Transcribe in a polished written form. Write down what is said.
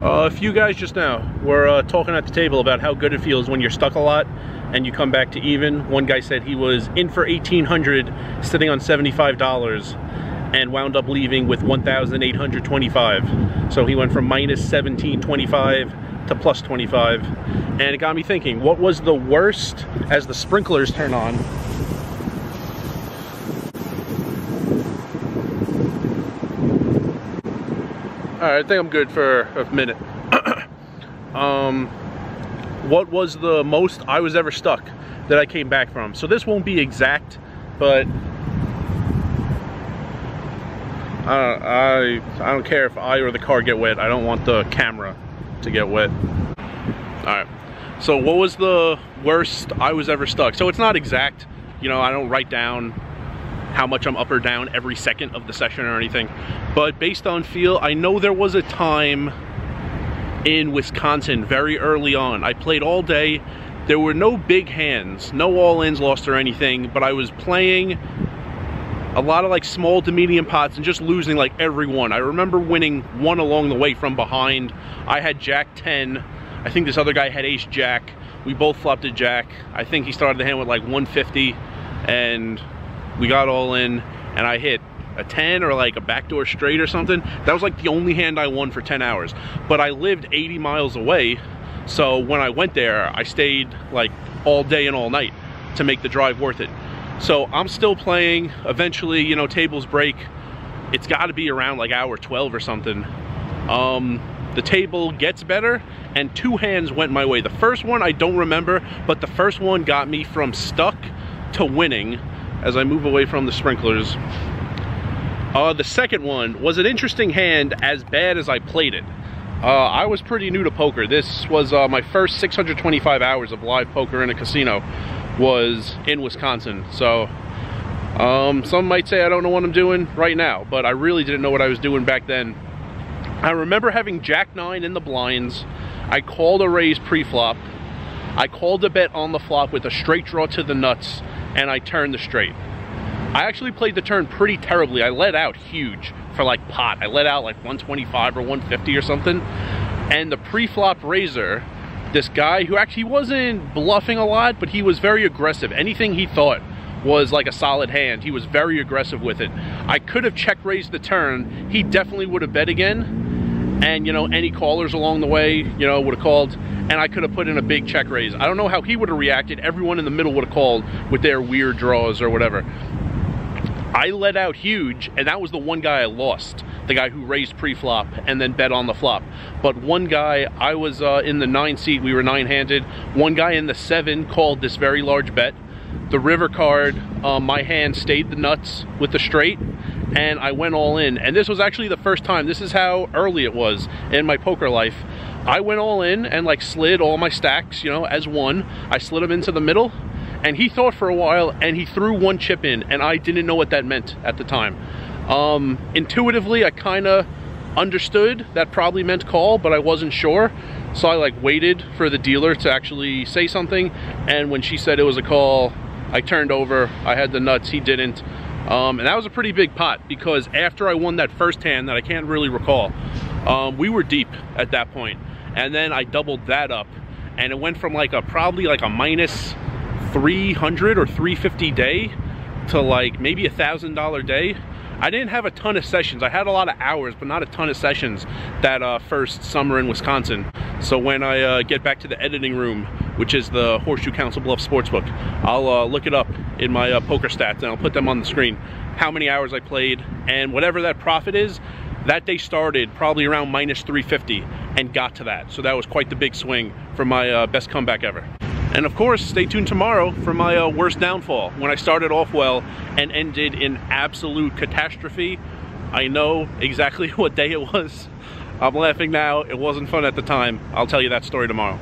A few guys just now were talking at the table about how good it feels when you're stuck a lot and you come back to even. One guy said he was in for $1,800 sitting on $75 and wound up leaving with $1,825. So he went from minus $1,725 to plus 25. And it got me thinking, what was the worst as the sprinklers turn on? Alright, I think I'm good for a minute. What was the most I was ever stuck that I came back from? So this won't be exact, but I don't care if I or the car get wet. I don't want the camera to get wet. Alright, so what was the worst I was ever stuck? So it's not exact, you know, I don't write down how much I'm up or down every second of the session or anything, but based on feel, I know there was a time in Wisconsin very early on. I played all day. There were no big hands, no all-ins lost or anything, but I was playing a lot of like small to medium pots and just losing like every one. I remember winning one along the way from behind. I had Jack 10. I think this other guy had Ace Jack. We both flopped a Jack. I think he started the hand with like 150 and we got all in and I hit a 10 or like a backdoor straight or something. That was like the only hand I won for 10 hours. But I lived 80 miles away, so when I went there, I stayed like all day and all night to make the drive worth it. So I'm still playing. Eventually, you know, tables break. It's got to be around like hour 12 or something. The table gets better and two hands went my way. The first one I don't remember, but the first one got me from stuck to winning as I move away from the sprinklers. The second one was an interesting hand as bad as I played it. I was pretty new to poker. This was my first 625 hours of live poker in a casino was in Wisconsin. So some might say I don't know what I'm doing right now, but I really didn't know what I was doing back then. I remember having Jack 9 in the blinds. I called a raise pre-flop. I called a bet on the flop with a straight draw to the nuts, and I turned the straight. I actually played the turn pretty terribly. I let out huge for like pot. I let out like 125 or 150 or something. And the pre-flop raiser, this guy who actually wasn't bluffing a lot, but he was very aggressive. Anything he thought was like a solid hand, he was very aggressive with it. I could have check raised the turn. He definitely would have bet again. And, you know, any callers along the way, you know, would have called. And I could have put in a big check raise. I don't know how he would have reacted. Everyone in the middle would have called with their weird draws or whatever. I let out huge, and that was the one guy I lost. The guy who raised pre-flop and then bet on the flop. But one guy, I was in the 9 seat, we were 9-handed. One guy in the 7 called this very large bet. The river card, my hand stayed the nuts with the straight, and I went all in. And this was actually the first time, this is how early it was in my poker life. I went all in and like slid all my stacks, you know, as one. I slid them into the middle, and he thought for a while, and he threw one chip in, and I didn't know what that meant at the time. Intuitively, I kind of understood that probably meant call, but I wasn't sure. So I like waited for the dealer to actually say something, and when she said it was a call, I turned over. I had the nuts, he didn't. And that was a pretty big pot, because after I won that first hand that I can't really recall, we were deep at that point. And then I doubled that up, and it went from like probably like a minus 300 or 350 day to like maybe $1,000 day. I didn't have a ton of sessions. I had a lot of hours, but not a ton of sessions that first summer in Wisconsin. So when I get back to the editing room, which is the Horseshoe Council Bluffs Sportsbook, I'll look it up in my poker stats, and I'll put them on the screen, how many hours I played, and whatever that profit is. That day started probably around minus 350 and got to that. So that was quite the big swing for my best comeback ever. And of course, stay tuned tomorrow for my worst downfall, when I started off well and ended in absolute catastrophe. I know exactly what day it was. I'm laughing now. It wasn't fun at the time. I'll tell you that story tomorrow.